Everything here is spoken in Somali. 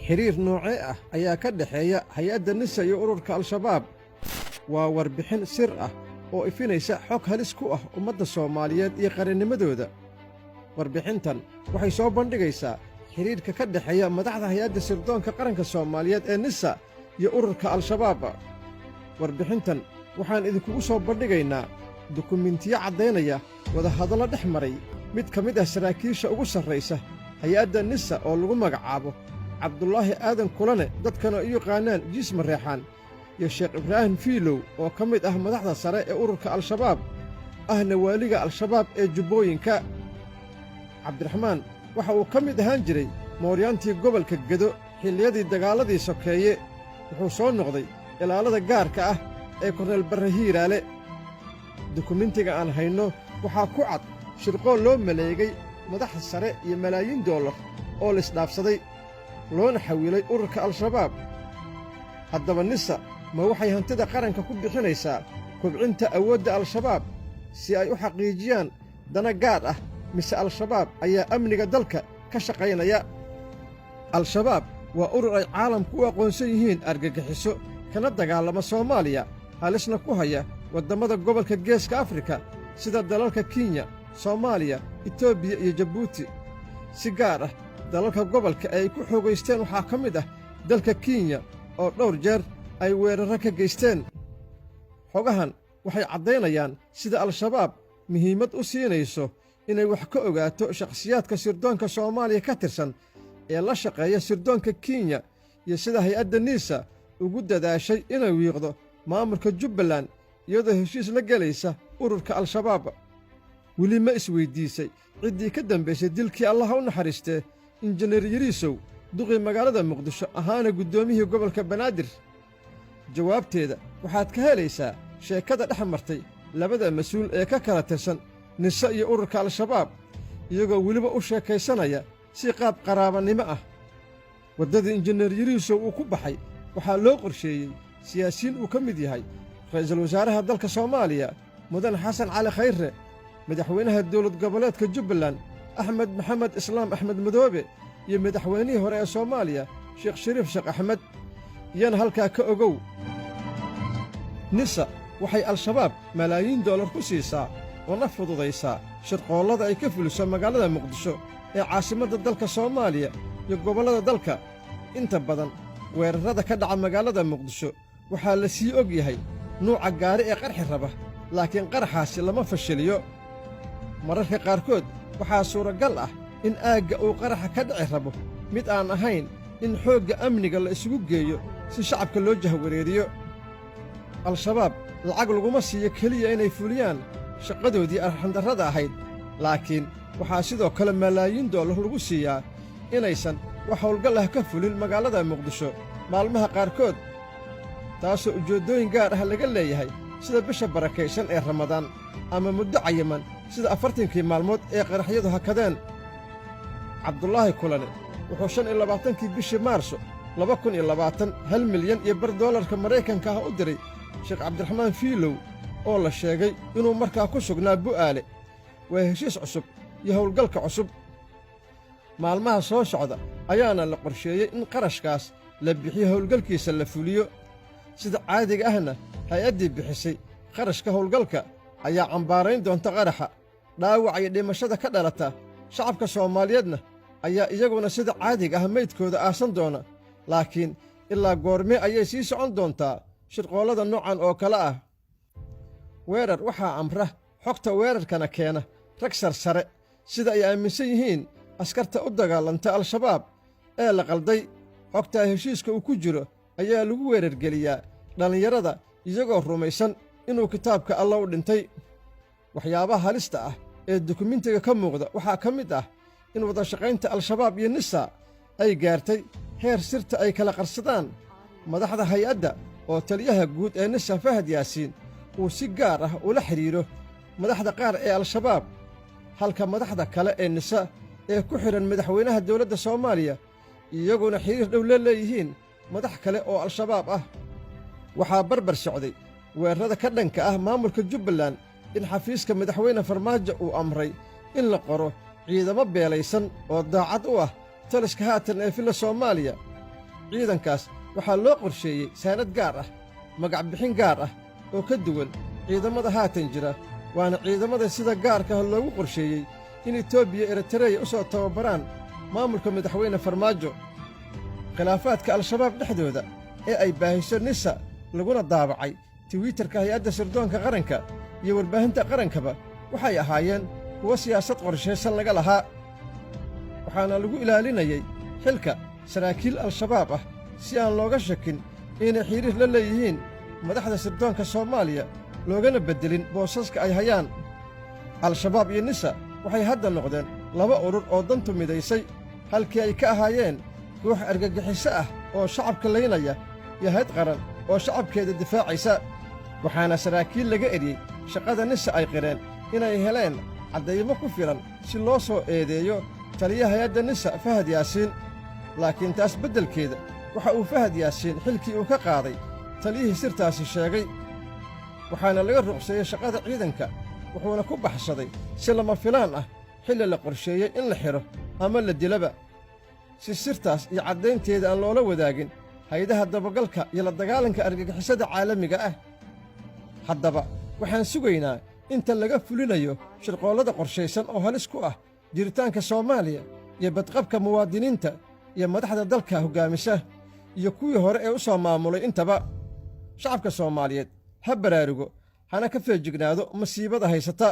xiriir noocee ah ayaa ka dhexeeya hay-adda nisa iyo ururka al-shabaab waa warbixin sir ah oo ifinaysa xog halis ku ah ummadda soomaaliyeed iyo qarannimadooda warbixintan waxay soo bandhigaysaa xidhiidhka ka dhexeeya madaxda hay-adda sirdoonka qaranka soomaaliyeed ee nisa iyo ururka al-shabaab warbixintan waxaan idinkugu soo bandhigaynaa dukumentiyo caddaynaya wadahadallo dhex maray mid ka mid ah saraakiisha ugu sarraysa hay-adda nisa oo lagu magacaabo cabdulaahi aadan kulane dadkana u yaqaanaan jiisma reexaan iyo sheekh ibraahim fiilow oo ka mid ah madaxda sare ee ururka al-shabaab ahna waaliga al-shabaab ee jubbooyinka cabdiraxmaan waxa uu ka mid ahaan jiray mooryaantii gobolka gedo xilliyadii dagaalladii sokeeye wuxuu soo noqday ilaalada gaarka ah ee korneel barre hiiraale dukumentiga aan hayno waxaa ku cad shirqool loo maleegay madaxda sare iyo malaayiin dollar oo laisdhaafsaday loona xawilay ururka al-shabaab haddaba nisa ma waxay hantida qaranka ku bixinaysaa kobcinta awoodda al-shabaab si ay u xaqiijiyaan dana gaar ah mise al-shabaab ayaa amniga dalka ka shaqaynaya al-shabaab waa urur ay caalamku u aqoonsan yihiin argagixiso kana dagaalama soomaaliya halisna ku haya waddammada gobolka geeska afrika sida dalalka kenya soomaaliya etoobiya iyo jabuuti si gaar ah dalalka gobolka ee ay ku xoogaysteen waxaa ka mid ah dalka kenya oo dhowr jeer ay weerarro ka geysteen xogahan waxay caddaynayaan sida al-shabaab muhiimad u siinayso inay wax ka ogaato shakhsiyaadka sirdoonka soomaaliya ka tirsan ee la shaqeeya sirdoonka kenya iyo sida hay-adda nisa ugu dadaashay inay wiiqdo maamulka jubbaland iyadoo heshiis la gelaysa ururka al-shabaab weli ma isweyddiisay ciddii ka dambaysay dilkii allaha u naxariistee injineer yariisow duqii magaalada muqdisho ahaana guddoomiyihii gobolka banaadir jawaabteeda waxaad ka helaysaa sheekada dhex martay labada mas-uul ee ka kala tirsan nise iyo ururka al-shabaab iyagoo weliba u sheekaysanaya si qaab qaraabannimo ah waddadii injineer yariisow uu ku baxay waxaa loo qorsheeyey siyaasiyiin uu ka mid yahay ra'iisul wasaaraha dalka soomaaliya mudane xasan cali khayre madaxweynaha dawlad goboleedka jubbaland axmed maxamed islaam axmed madoobe iyo madaxweynihii hore ee soomaaliya sheekh shariif sheekh axmed iyana halkaa ka ogow nisa waxay al-shabaab malaayiin dollar ku siisaa oona fududaysaa shirqoollada ay ka fuliso magaalada muqdisho ee caasimadda dalka soomaaliya iyo gobollada dalka inta badan weerarrada ka dhaca magaalada muqdisho waxaa la sii og yahay nuuca gaari ee qarxi raba laakiin qaraxaasi lama fashiliyo mararka qaarkood waxaa suuragal ah in aagga uu qaraxa ka dhici rabo mid aan ahayn in xoogga amniga la isugu geeyo si shacabka loo jahwareeriyo al-shabaab lacag laguma siiyo keliya inay fuliyaan shaqadoodii arxandarrada ahayd laakiin waxaa sidoo kale malaayiin dollar lagu siiyaa inaysan wax howlgal ah ka fulin magaalada muqdisho maalmaha qaarkood taasoo ujeeddooyin gaar ah laga leeyahay sida bisha barakaysan ee ramadaan ama muddo cayiman sida 40kii maalmood ee qaraxyadu hakadeen cabdulaahi kulane wuxuu 25kii bishii maarso 1 milyan iyo bar dollarka maraykanka ah u diray sheekh cabdiraxmaan fiilow oo la sheegay inuu markaa ku sugnaa bu'aale waa heshiis cusub iyo howlgalka cusub maalmaha soo socda ayaana la qorsheeyey in qarashkaas la bixiyo howlgalkiisa la fuliyo sida caadiga ahna hay-addii bixisay qarashka howlgalka ayaa cambaarayn doonta qaraxa dhaawac iyo dhimashada ka dhalata shacabka soomaaliyeedna ayaa iyaguna sida caadiga ah maydkooda aasan doona laakiin ilaa goormee ayay sii socon doontaa shirqoollada noocan oo kale ah weerar waxaa amra xogta weerarkana keena rag sarsare sida ay aaminsan yihiin askarta u dagaalanta al-shabaab ee la qalday xogtaa heshiiska uu ku jiro ayaa lagu weerargeliyaa dhallinyarada iyagoo rumaysan inuu kitaabka alla u dhintay waxyaabaha halista ah ee dukumentiga ka muuqda waxaa ka mid ah in wadashaqaynta al-shabaab iyo nisa ay gaartay heer sirta ay kala qarsadaan madaxda hay-adda oo taliyaha guud ee nisa fahad yaasiin uu si gaar ah ula xidhiidho madaxda qaar ee al-shabaab halka madaxda kale ee nisa ee ku xidhan madaxweynaha dawladda soomaaliya iyaguna xidhiir dhow la leeyihiin madax kale oo al-shabaab ah waxaa barbar socday weerarrada ka dhanka ah maamulka jubbaland in xafiiska madaxweyne farmaajo uu amray in la qoro ciidamo beelaysan oo daacad u ah taliska haatan ee filla soomaaliya ciidankaas waxaa loo qorsheeyey saanad gaar ah magac bixin gaar ah oo ka duwan ciidammada haatan jira waana ciidammada sida gaarka ah loogu qorsheeyey in etoobiya eritareya u soo tababaraan maamulka madaxweyne farmaajo khilaafaadka al-shabaab dhexdooda ee ay baahiso nisa laguna daabacay twitterka hay-adda sirdoonka qaranka iyo warbaahinta qarankaba waxay ahaayeen kuwo siyaasad qorshaysan laga lahaa waxaana lagu ilaalinayay xilka saraakiil al-shabaab ah si aan looga shakin inay xidhiir la leeyihiin madaxda sirdoonka soomaaliya loogana beddelin boosaska ay hayaan al-shabaab iyo nisa waxay hadda noqdeen laba urur oo dantu midaysay halkii ay ka ahaayeen koox argagixiso ah oo shacabka laynaya iyo hayd qaran oo shacabkeeda difaacaysa waxaana saraakiil laga eryey shaqada nisa ay qireen inay heleen caddaymo ku filan si loo soo eedeeyo taliyaha hay-adda nisa fahad yaasiin laakiin taas beddelkeeda waxa uu fahad yaasiin xilkii uu ka qaaday taliyihii sirtaasi sheegay waxaana laga ruqseeyey shaqada ciidanka wuxuuna ku baxsaday si lama filaan ah xilli la qorsheeyey in la xidho ama la dilaba si sirtaas iyo caddaynteeda aan loola wadaagin haydaha dabagalka iyo la dagaalanka argagixisada caalamiga ah haddaba waxaan sugaynaa inta laga fulinayo shirqoollada qorshaysan oo halis ku ah jiritaanka soomaaliya iyo badqabka muwaadiniinta iyo madaxda dalka hoggaamisa iyo kuwii hore ee u soo maamulay intaba shacabka soomaaliyeed ha baraarugo hana ka feejignaado masiibada haysata